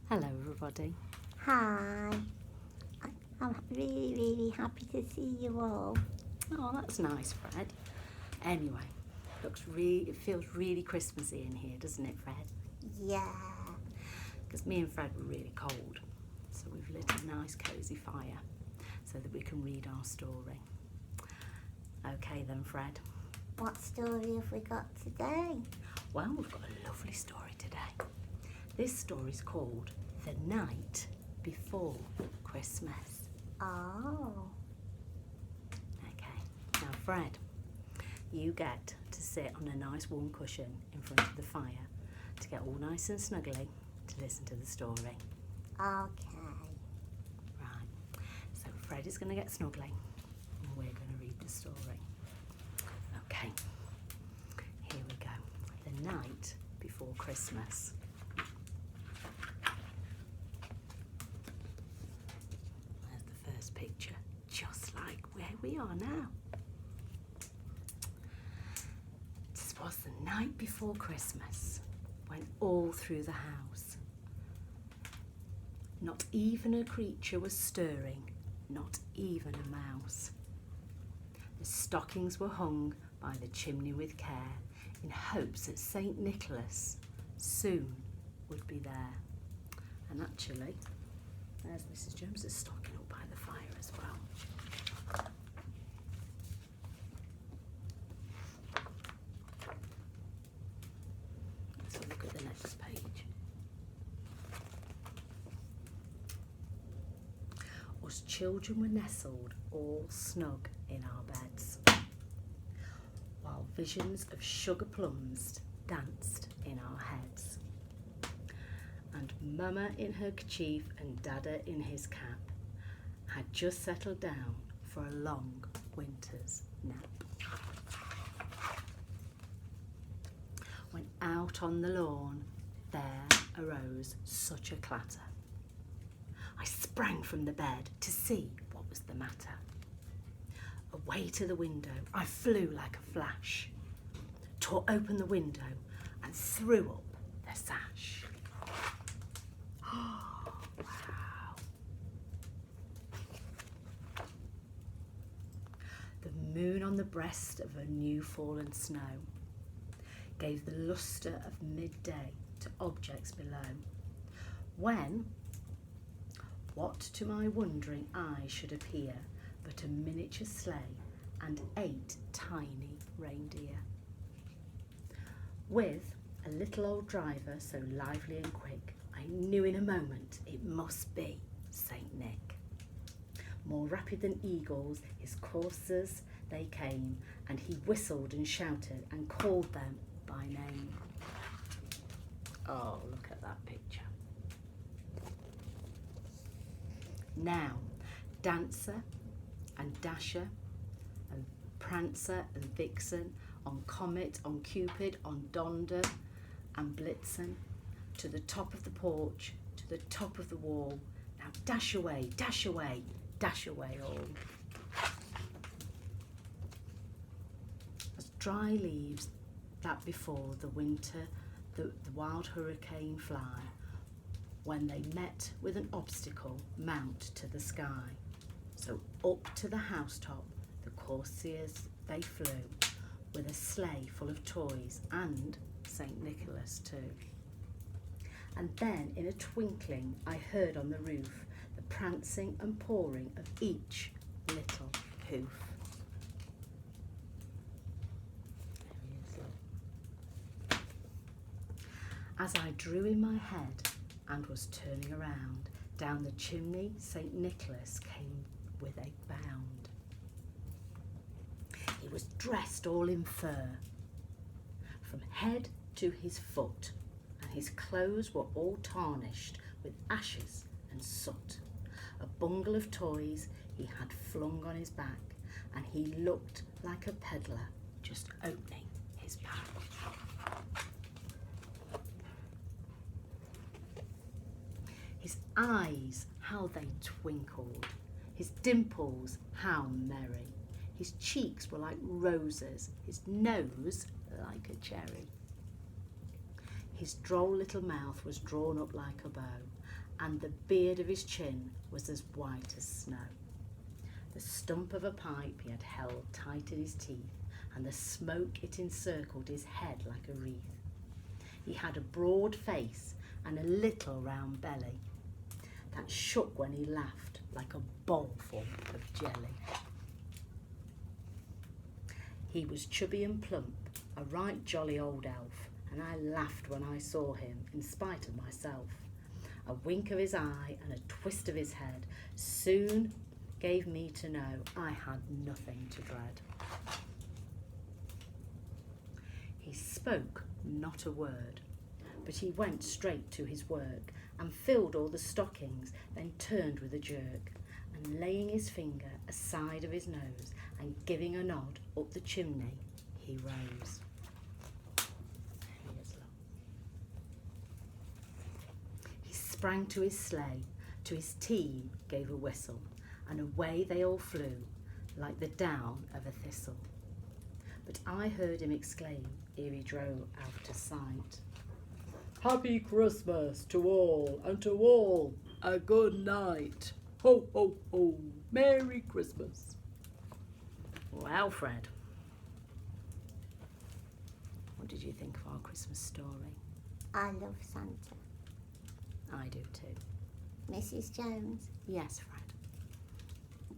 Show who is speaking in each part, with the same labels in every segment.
Speaker 1: Hello everybody.
Speaker 2: Hi. I'm really, really happy to see you all.
Speaker 1: Oh, that's nice, Fred. Anyway, it feels really Christmassy in here, doesn't it, Fred?
Speaker 2: Yeah.
Speaker 1: Because me and Fred were really cold, so we've lit a nice cosy fire so that we can read our story. Okay then, Fred.
Speaker 2: What story have we got today?
Speaker 1: Well, we've got a lovely story today. This story's called The Night Before Christmas.
Speaker 2: Oh.
Speaker 1: Okay, now Fred, you get to sit on a nice warm cushion in front of the fire to get all nice and snuggly to listen to the story.
Speaker 2: Okay.
Speaker 1: Right, so Fred is going to get snuggly and we're going to read the story. Okay, here we go. The Night Before Christmas. There's the first picture, just like where we are now. This was the night before Christmas, when all through the house, not even a creature was stirring, not even a mouse. The stockings were hung by the chimney with care, in hopes that St. Nicholas soon would be there. And actually, there's Mrs. Jones's stocking up by the fire as well. Let's have a look at the next page. Us children were nestled all snug in our beds, while visions of sugar plums danced in our heads. And Mama in her kerchief and Dada in his cap had just settled down for a long winter's nap. When out on the lawn there arose such a clatter, I sprang from the bed to see what was the matter. Away to the window I flew like a flash, tore open the window and threw up the sash. Oh, wow. The moon on the breast of a new fallen snow gave the lustre of midday to objects below, when what to my wondering eye should appear but a miniature sleigh and 8 tiny reindeer, with a little old driver so lively and quick, I knew in a moment it must be Saint Nick. More rapid than eagles, his coursers they came, and he whistled and shouted and called them by name. Oh, look at that picture. Now, Dancer and Dasher and Prancer and Vixen, on Comet, on Cupid, on Donder and Blitzen, to the top of the porch, to the top of the wall. Now dash away, dash away, dash away all. As dry leaves that before the winter, the wild hurricane fly, when they met with an obstacle, mount to the sky. So up to the housetop the courtiers they flew, with a sleigh full of toys and St. Nicholas too. And then in a twinkling I heard on the roof the prancing and pawing of each little hoof. There he is, look. As I drew in my head and was turning around, down the chimney St. Nicholas came with a bound. He was dressed all in fur, from head to his foot, and his clothes were all tarnished with ashes and soot. A bundle of toys he had flung on his back, and he looked like a peddler just opening his pack. His eyes, how they twinkled, his dimples, how merry. His cheeks were like roses, his nose like a cherry. His droll little mouth was drawn up like a bow, and the beard of his chin was as white as snow. The stump of a pipe he had held tight in his teeth, and the smoke it encircled his head like a wreath. He had a broad face and a little round belly that shook when he laughed like a bowlful of jelly. He was chubby and plump, a right jolly old elf, and I laughed when I saw him in spite of myself. A wink of his eye and a twist of his head soon gave me to know I had nothing to dread. He spoke not a word, but he went straight to his work and filled all the stockings, then turned with a jerk, and laying his finger aside of his nose and giving a nod up the chimney, he rose. He sprang to his sleigh, to his team gave a whistle, and away they all flew like the down of a thistle. But I heard him exclaim ere he drove out of sight, "Happy Christmas to all, and to all a good night. Ho, ho, ho, Merry Christmas." Well, Fred, what did you think of our Christmas story?
Speaker 2: I love Santa.
Speaker 1: I do too.
Speaker 2: Mrs. Jones,
Speaker 1: Yes, Fred.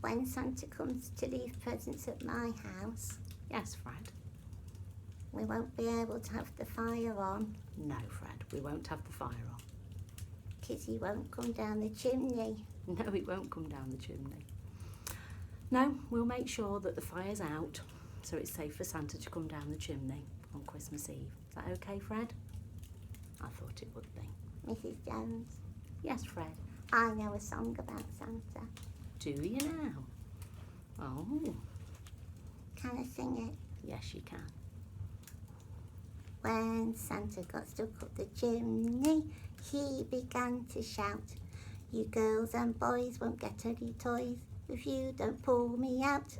Speaker 2: when Santa comes to leave presents at my house,
Speaker 1: Yes, Fred.
Speaker 2: we won't be able to have the fire on
Speaker 1: No, Fred, we won't have the fire on.
Speaker 2: because he won't come down the chimney.
Speaker 1: No, it won't come down the chimney. No, we'll make sure that the fire's out so it's safe for Santa to come down the chimney on Christmas Eve. Is that okay, Fred? I thought it would be.
Speaker 2: Mrs. Jones,
Speaker 1: Yes, Fred.
Speaker 2: I know a song about Santa.
Speaker 1: Do you now? Oh,
Speaker 2: Can I sing it?
Speaker 1: yes, you can.
Speaker 2: When Santa got stuck up the chimney, he began to shout, "You girls and boys won't get any toys if you don't pull me out.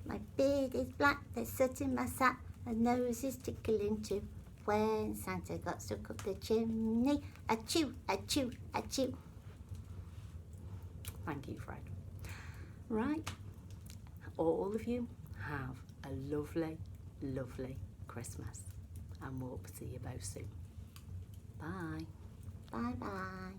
Speaker 2: My beard is black, there's soot in my sack, and nose is tickling too. When Santa got stuck up the chimney, achoo, achoo, achoo."
Speaker 1: Thank you, Fred. Right, all of you have a lovely, lovely Christmas, and we'll see you both soon. Bye.
Speaker 2: Bye bye.